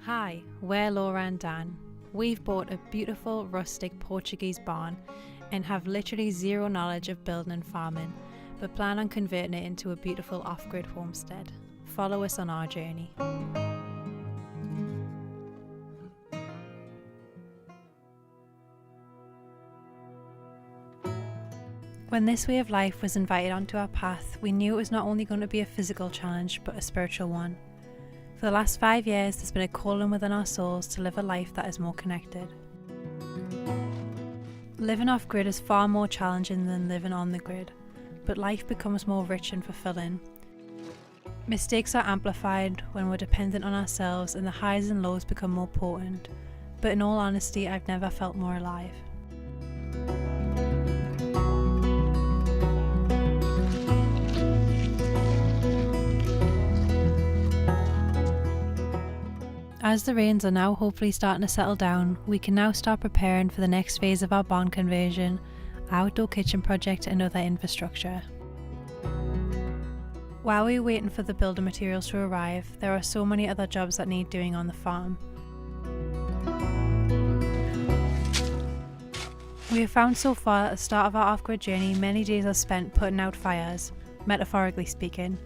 Hi, we're Laura and Dan. We've bought a beautiful rustic Portuguese barn and have literally zero knowledge of building and farming, but plan on converting it into a beautiful off-grid homestead. Follow us on our journey. When this way of life was invited onto our path, we knew it was not only going to be a physical challenge, but a spiritual one. For the last 5 years, there's been a calling within our souls to live a life that is more connected. Living off-grid is far more challenging than living on the grid, but life becomes more rich and fulfilling. Mistakes are amplified when we're dependent on ourselves, and the highs and lows become more potent. But in all honesty, I've never felt more alive. As the rains are now hopefully starting to settle down, we can now start preparing for the next phase of our barn conversion, outdoor kitchen project and other infrastructure. While we're waiting for the building materials to arrive, there are so many other jobs that need doing on the farm. We have found so far at the start of our off-grid journey, many days are spent putting out fires, metaphorically speaking,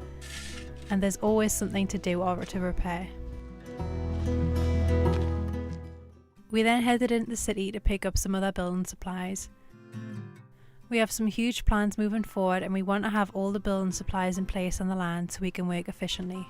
and there's always something to do or to repair. We then headed into the city to pick up some other building supplies. We have some huge plans moving forward, and we want to have all the building supplies in place on the land so we can work efficiently.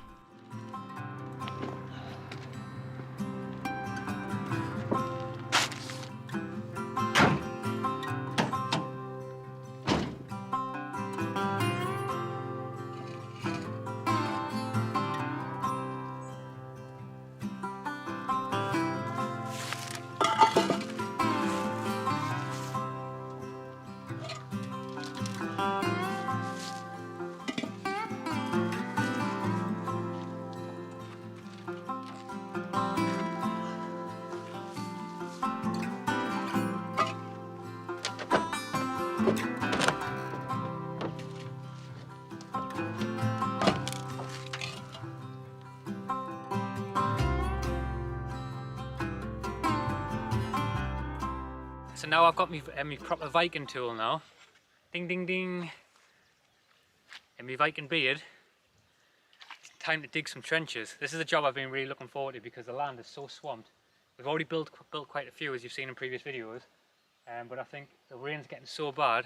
So now I've got my proper Viking tool now. Ding ding ding. And my Viking beard. It's time to dig some trenches. This is a job I've been really looking forward to because the land is so swamped. We've already built quite a few, as you've seen in previous videos. But I think the rain's getting so bad.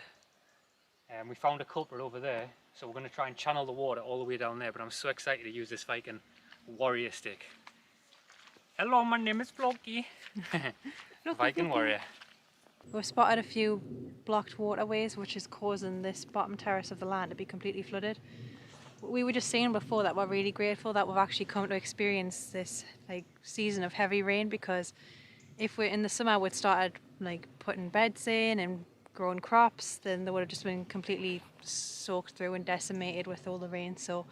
We found a culprit over there, so we're going to try and channel the water all the way down there. But I'm so excited to use this Viking warrior stick. Hello, my name is Floki. Viking warrior. We've spotted a few blocked waterways which is causing this bottom terrace of the land to be completely flooded. We were just saying before that we're really grateful that we've actually come to experience this season of heavy rain, because if we're in the summer we'd started putting beds in and growing crops, then they would have just been completely soaked through and decimated with all the rain. So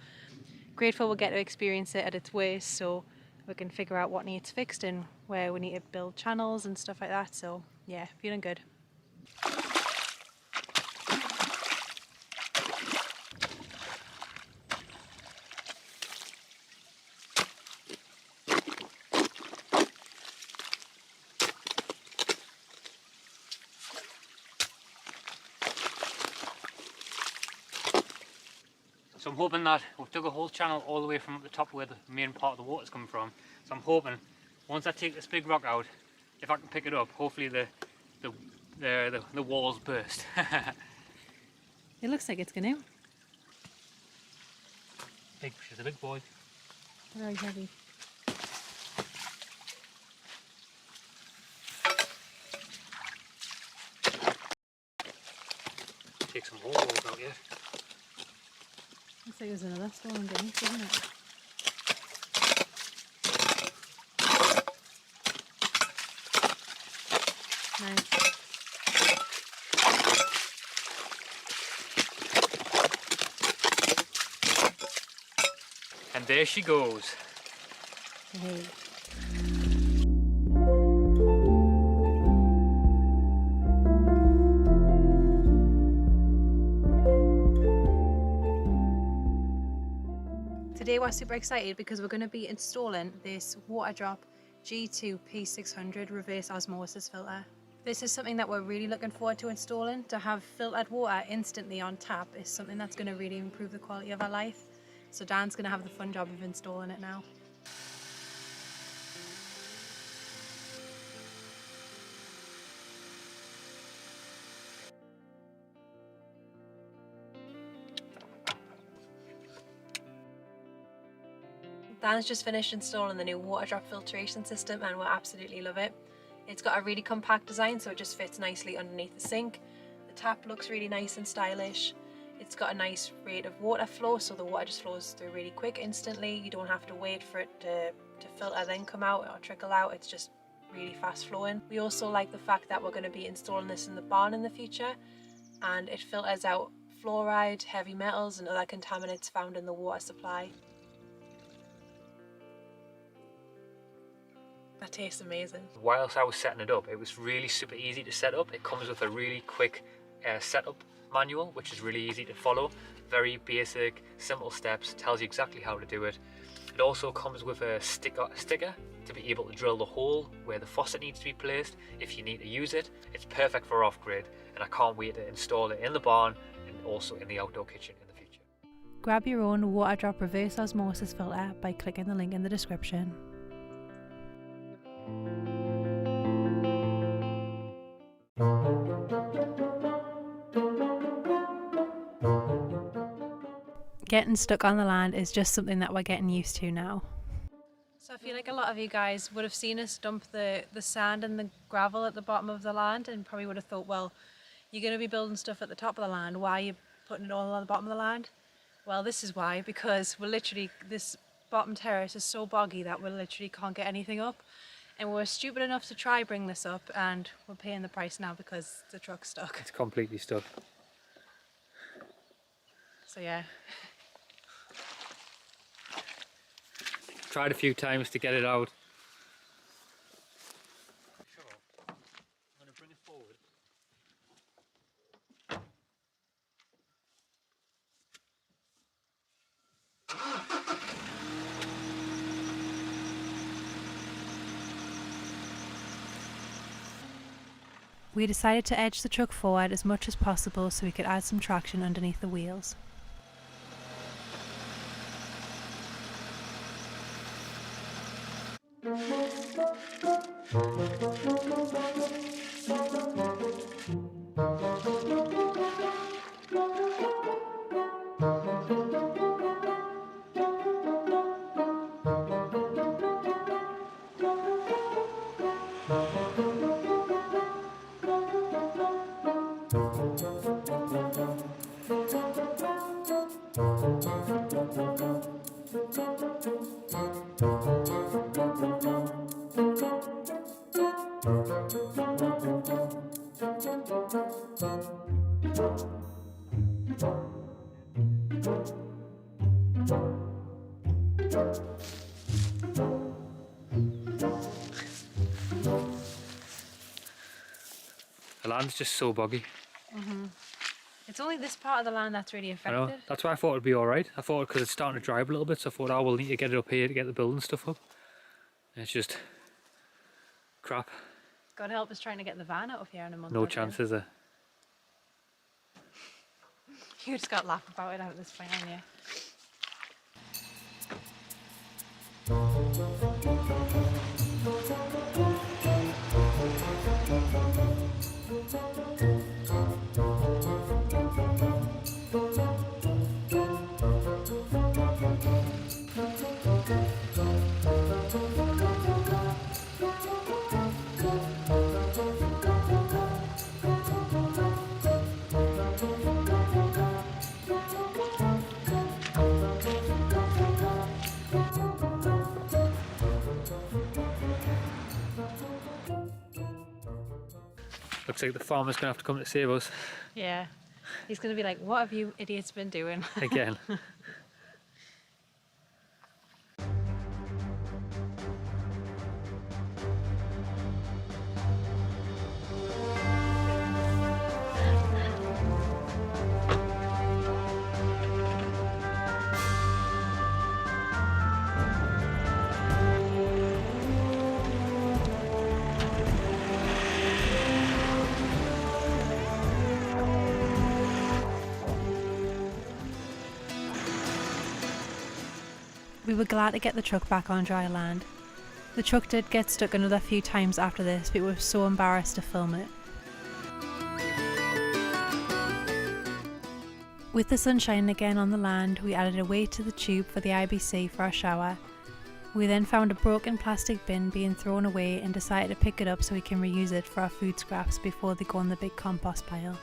grateful we'll get to experience it at its worst, so we can figure out what needs fixed and where we need to build channels and stuff like that. So yeah, feeling good. So I'm hoping that we've dug a whole channel all the way from up the top where the main part of the water's coming from. So I'm hoping once I take this big rock out, if I can pick it up, hopefully the walls burst. It looks like it's going to. She's a big boy. Very heavy. Take some more walls out here. Looks like there's another stone underneath, isn't it? Nice. And there she goes. Hey. Today we're super excited because we're going to be installing this Waterdrop G2P600 reverse osmosis filter. This is something that we're really looking forward to installing. To have filtered water instantly on tap is something that's going to really improve the quality of our life. So Dan's going to have the fun job of installing it now. Dan's just finished installing the new Waterdrop filtration system and we absolutely love it. It's got a really compact design, so it just fits nicely underneath the sink. The tap looks really nice and stylish. It's got a nice rate of water flow, so the water just flows through really quick instantly. You don't have to wait for it to filter then come out or trickle out. It's just really fast flowing. We also like the fact that we're going to be installing this in the barn in the future, and it filters out fluoride, heavy metals and other contaminants found in the water supply. That tastes amazing. Whilst I was setting it up, it was really super easy to set up. It comes with a really quick setup manual, which is really easy to follow. Very basic, simple steps, tells you exactly how to do it. It also comes with a sticker to be able to drill the hole where the faucet needs to be placed if you need to use it. It's perfect for off-grid, and I can't wait to install it in the barn and also in the outdoor kitchen in the future. Grab your own Waterdrop reverse osmosis filter by clicking the link in the description. Getting stuck on the land is just something that we're getting used to now. So I feel like a lot of you guys would have seen us dump the sand and the gravel at the bottom of the land and probably would have thought, well, you're going to be building stuff at the top of the land, why are you putting it all on the bottom of the land? Well, this is why, because this bottom terrace is so boggy that we literally can't get anything up. And we're stupid enough to try bring this up, and we're paying the price now because the truck's stuck. It's completely stuck. So yeah. Tried a few times to get it out. Sure. I'm going to bring it forward. We decided to edge the truck forward as much as possible so we could add some traction underneath the wheels. The land's just so boggy. It's only this part of the land that's really affected. I know. That's why I thought it'd be alright. I thought because it's starting to dry up a little bit, so I thought, oh, we'll need to get it up here to get the building stuff up. And it's just crap. God help us trying to get the van out of here in a month. No chance, is there? You just got to laugh about it out at this point, haven't you? Looks like the farmer's going to have to come to save us. Yeah. He's going to be like, what have you idiots been doing? Again. We were glad to get the truck back on dry land. The truck did get stuck another few times after this, but we were so embarrassed to film it. With the sun shining again on the land, we added a weight to the tube for the IBC for our shower. We then found a broken plastic bin being thrown away and decided to pick it up so we can reuse it for our food scraps before they go in the big compost pile.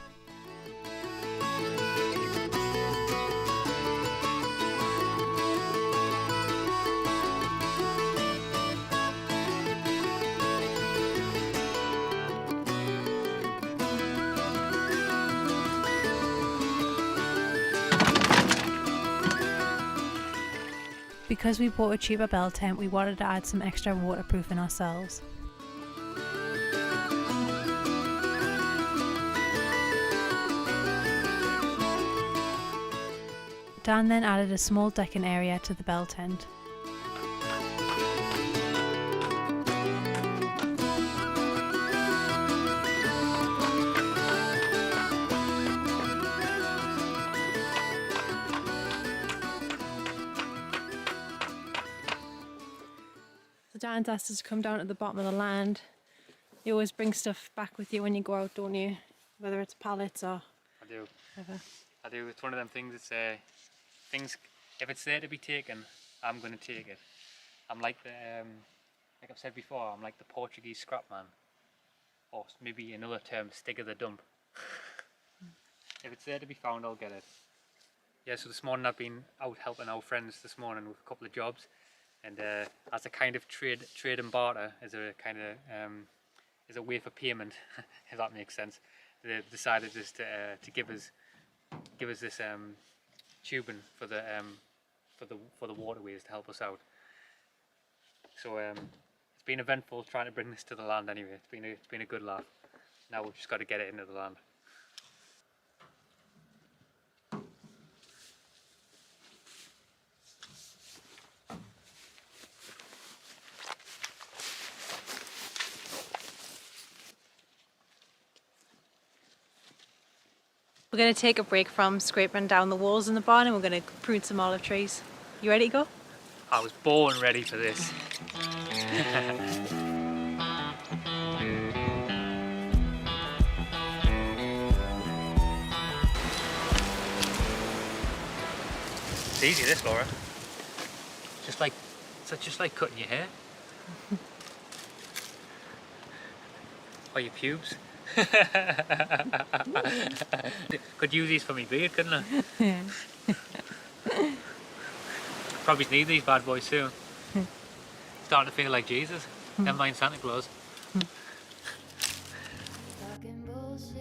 Because we bought a cheaper bell tent, we wanted to add some extra waterproofing ourselves. Dan then added a small decking area to the bell tent. So Dan's asked us to come down to the bottom of the land. You always bring stuff back with you when you go out, don't you? Whether it's pallets or I do. whatever. I do. It's one of them things that's things. If it's there to be taken, I'm going to take it. I'm like the, like I've said before, I'm like the Portuguese scrap man, or maybe another term, stick of the dump. If it's there to be found, I'll get it. Yeah. So this morning I've been out helping our friends this morning with a couple of jobs, and as a kind of trade and barter, as a kind of as a way for payment, if that makes sense, they decided just to give us this tubing for the waterways to help us out. So it's been eventful trying to bring this to the land. Anyway, it's been a good laugh. Now we've just got to get it into the land. We're going to take a break from scraping down the walls in the barn and we're going to prune some olive trees. You ready to go? I was born ready for this. It's easy this, Laura. Just like cutting your hair. Or your pubes. Could use these for me beard, couldn't I? Yeah. Probably need these bad boys soon. Starting to feel like Jesus. Never mind Santa Claus. Talking bullshit.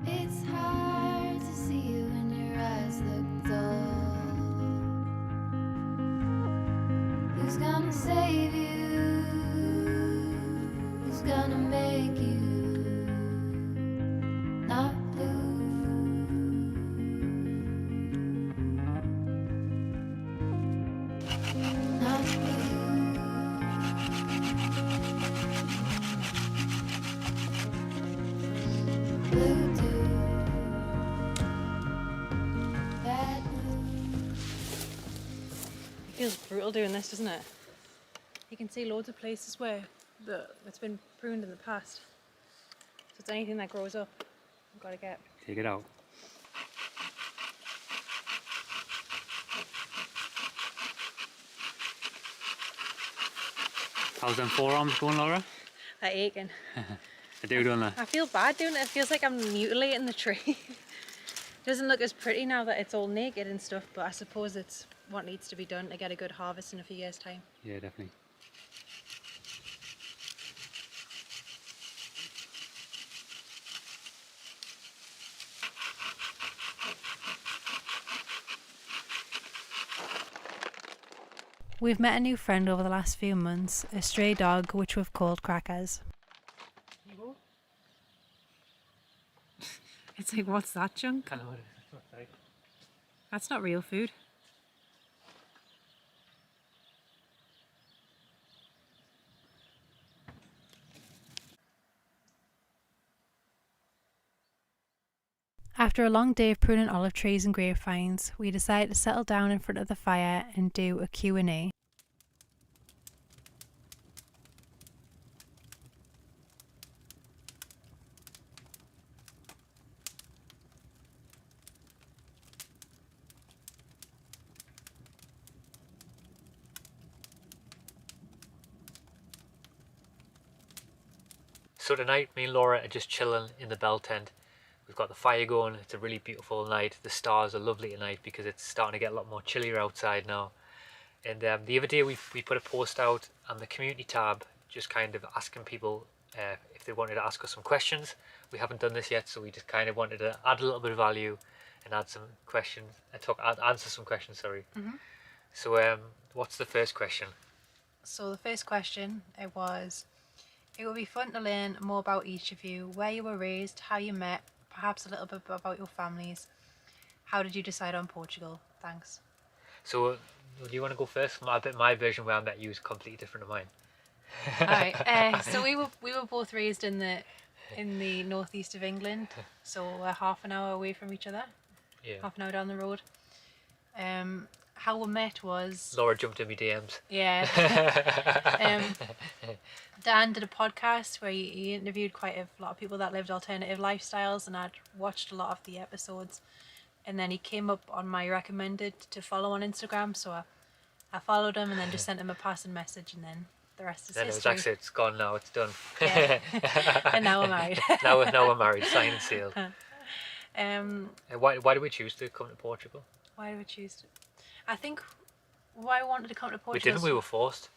It's hard to see you when your eyes look dull. Who's gonna save you? Who's gonna make you not blue? Not blue. Blue dew. Bad news. It feels brutal doing this, doesn't it? You can see loads of places where it's been pruned in the past. So it's anything that grows up, we've got to get. Take it out. How's them forearms going, Laura? They're aching. I do, don't I? I feel bad doing it. It feels like I'm mutilating the tree. It doesn't look as pretty now that it's all naked and stuff, but I suppose it's what needs to be done to get a good harvest in a few years' time. Yeah, definitely. We've met a new friend over the last few months, a stray dog which we've called Crackers. It's like, what's that junk? Kind of what it is. That's not real food. After a long day of pruning olive trees and grapevines, we decided to settle down in front of the fire and do a Q&A. So tonight, me and Laura are just chilling in the bell tent. We've got the fire going. It's a really beautiful night. The stars are lovely tonight because it's starting to get a lot more chillier outside now. And the other day we put a post out on the community tab, just kind of asking people if they wanted to ask us some questions. We haven't done this yet, so we just kind of wanted to add a little bit of value and add some questions, answer some questions, sorry. So what's the first question? So the first question, it would be fun to learn more about each of you, where you were raised, how you met, perhaps a little bit about your families. How did you decide on Portugal? Thanks. So do you want to go first? My version where I met you is completely different to mine. Alright, so we were both raised in the northeast of England, so we're half an hour away from each other. Yeah. Half an hour down the road. How we met was... Laura jumped in my DMs. Yeah. Dan did a podcast where he interviewed quite a lot of people that lived alternative lifestyles, and I'd watched a lot of the episodes. And then he came up on my recommended to follow on Instagram, so I followed him and then just sent him a passing message, and then the rest is history. It's gone now, it's done. Yeah. And now we're married. now we're married, signed and sealed. Why did we choose to come to Portugal? Why did we choose to? I think why I wanted to come to Portugal. We didn't, we were forced.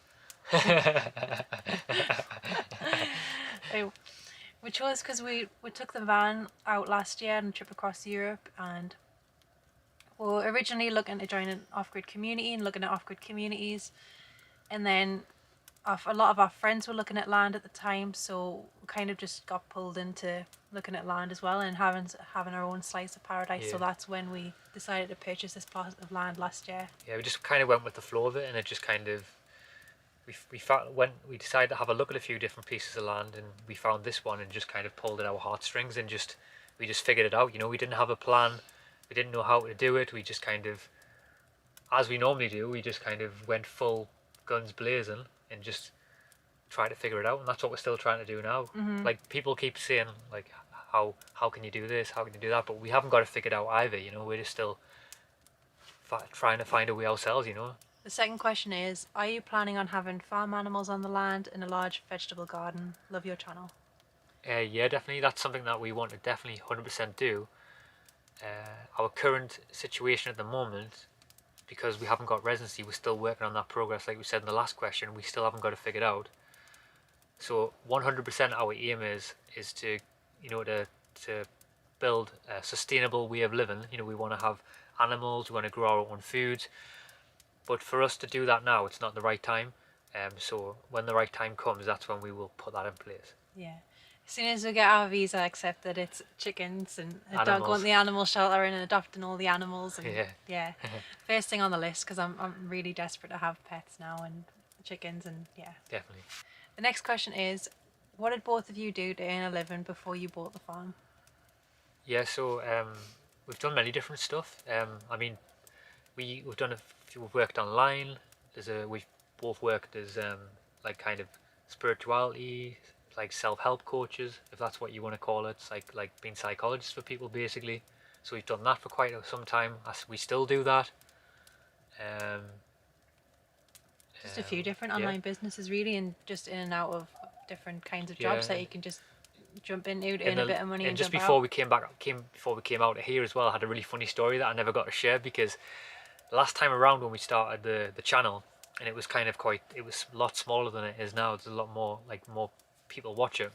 We chose because we took the van out last year on a trip across Europe, and we were originally looking to join an off-grid community and looking at off-grid communities, and then a lot of our friends were looking at land at the time, so we kind of just got pulled into looking at land as well and having our own slice of paradise. Yeah. So that's when we decided to purchase this plot of land last year. Yeah, we just kind of went with the flow of it, and it just kind of we decided to have a look at a few different pieces of land, and we found this one and just kind of pulled at our heartstrings, and we just figured it out. You know, we didn't have a plan, we didn't know how to do it. We just kind of, as we normally do, we just kind of went full guns blazing and just tried to figure it out, and that's what we're still trying to do now. Like, people keep saying like, how can you do this, how can you do that, but we haven't got it figured out either. You know, we're just still trying to find a way ourselves, you know. The second question is, are you planning on having farm animals on the land in a large vegetable garden? Love your channel. Yeah, definitely. That's something that we want to definitely 100% do. Our current situation at the moment, because we haven't got residency, we're still working on that progress. Like we said in the last question, we still haven't got it figured out. So 100% our aim is to, you know, to build a sustainable way of living. You know, we want to have animals, we want to grow our own foods. But for us to do that now, it's not the right time. So when the right time comes, that's when we will put that in place. Yeah. As soon as we get our visa accepted, it's chickens and a dog Animals. going to the animal shelter and adopting all the animals. And Yeah. First thing on the list, because I'm really desperate to have pets now, and chickens, and yeah. Definitely. The next question is, what did both of you do to earn a living before you bought the farm? Yeah, so we've done many different stuff. I mean, we've done we've worked online. We've both worked as like kind of spirituality, like self-help coaches, if that's what you want to call it. It's like being psychologists for people, basically. So we've done that for quite some time. We still do that. Just a few different online businesses, really, and just in and out of different kinds of jobs that you can just jump into to earn a bit of money and just jump before out. we came out of here as well, I had a really funny story that I never got to share, because last time around when we started the channel, and it was a lot smaller than it is now. There's a lot more people watch it,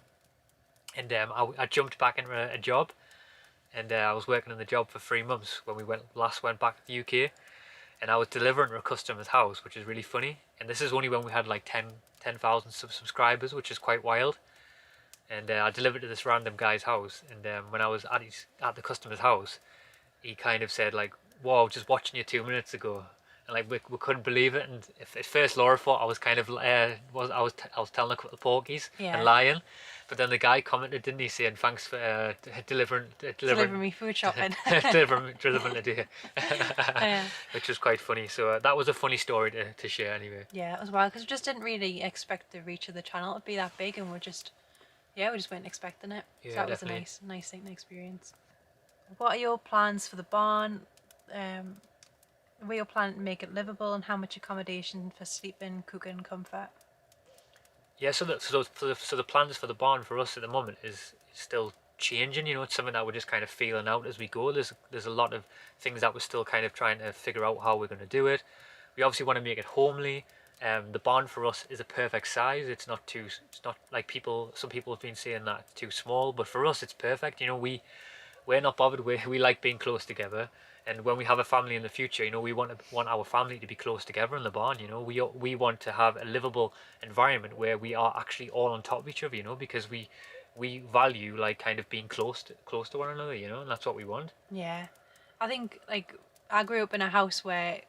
and I jumped back into a job, and I was working in the job for 3 months when we last went back to the UK, and I was delivering to a customer's house, which is really funny. And this is only when we had like 10,000 subscribers, which is quite wild. And I delivered to this random guy's house, and when I was at the customer's house, he kind of said like, "Wow, just watching you 2 minutes ago." and like we couldn't believe it. And at first Laura thought I was kind of I was telling a couple of porkies and lying, but then the guy commented, didn't he, saying thanks for delivering me food shopping. delivering it to you. Yeah. Which was quite funny. So that was a funny story to share anyway. Yeah, it was wild because we just didn't really expect the reach of the channel to be that big, and we just weren't expecting it. Yeah, so that definitely. was a nice experience. What are your plans for the barn? Were you planning to make it livable, and how much accommodation for sleeping, cooking, comfort? Yeah, so the plans for the barn for us at the moment is still changing. You know, it's something that we're just kind of feeling out as we go. There's a lot of things that we're still kind of trying to figure out how we're going to do it. We obviously want to make it homely. The barn for us is a perfect size. It's not like some people have been saying that it's too small, but for us it's perfect. You know, we're not bothered. We like being close together. And when we have a family in the future, you know, we want our family to be close together in the barn. You know, we want to have a livable environment where we are actually all on top of each other. You know, because we value like kind of being close to one another. You know, and that's what we want. Yeah, I think like I grew up in a house where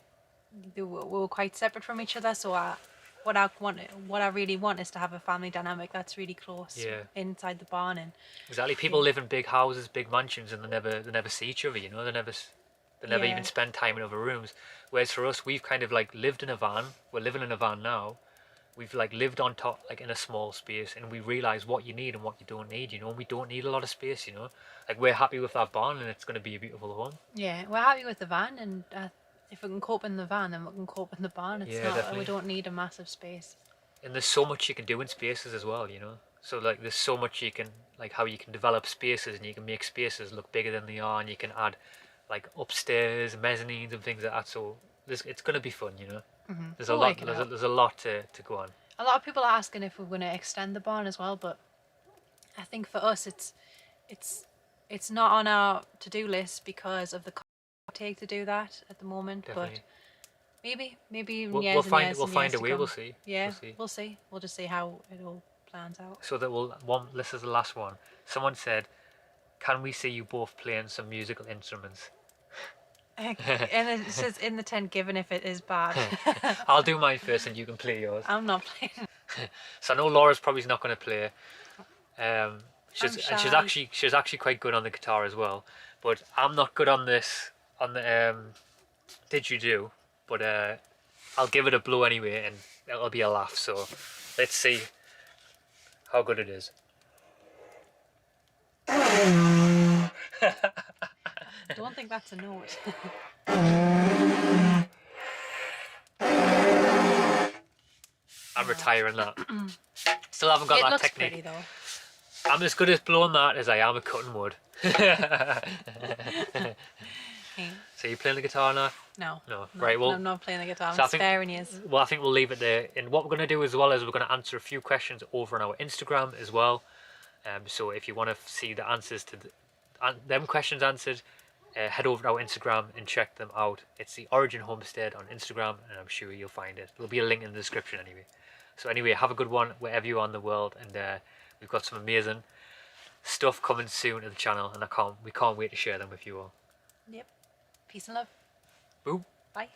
we were quite separate from each other. So what I really want is to have a family dynamic that's really close inside the barn. And exactly, people live in big houses, big mansions, and they never see each other. You know, they never even spend time in other rooms. Whereas for us, we've kind of like lived in a van. We're living in a van now. We've like lived on top, like in a small space, and we realize what you need and what you don't need. You know, we don't need a lot of space. You know, like we're happy with that barn, and it's going to be a beautiful home. Yeah, we're happy with the van, and if we can cope in the van, then we can cope in the barn. It's not. Definitely. We don't need a massive space. And there's so much you can do in spaces as well. You know, so like there's so much you can like how you can develop spaces, and you can make spaces look bigger than they are, and you can add like upstairs, mezzanines, and things like that. So it's going to be fun, you know. Mm-hmm. There's a lot. There's a lot to go on. A lot of people are asking if we're going to extend the barn as well, but I think for us, it's not on our to-do list because of the cost it take to do that at the moment. Definitely. But maybe we'll find a way. We'll see. Yeah, we'll see. We'll just see how it all plans out. So that this is the last one. Someone said, "Can we see you both playing some musical instruments?" And it says in the tent, given if it is bad. I'll do mine first and you can play yours. I'm not playing. So I know Laura's probably not going to play. She's actually quite good on the guitar as well. But I'm not good on this, on the didgeridoo. But I'll give it a blow anyway and it'll be a laugh. So let's see how good it is. I don't think that's a note. I'm retiring that. Still haven't got that technique. Pretty, though. I'm as good at blowing that as I am at cutting wood. So you playing the guitar now? No. Right, well, I'm not playing the guitar. So I'm sparing you. Well, I think we'll leave it there. And what we're going to do as well is we're going to answer a few questions over on our Instagram as well. So if you want to see the answers to them questions answered, head over to our Instagram and check them out. It's the Origin Homestead on Instagram, and I'm sure you'll find it. There'll be a link in the description anyway. So anyway, have a good one wherever you are in the world, and we've got some amazing stuff coming soon to the channel, and we can't wait to share them with you all. Yep. Peace and love. Boom. Bye.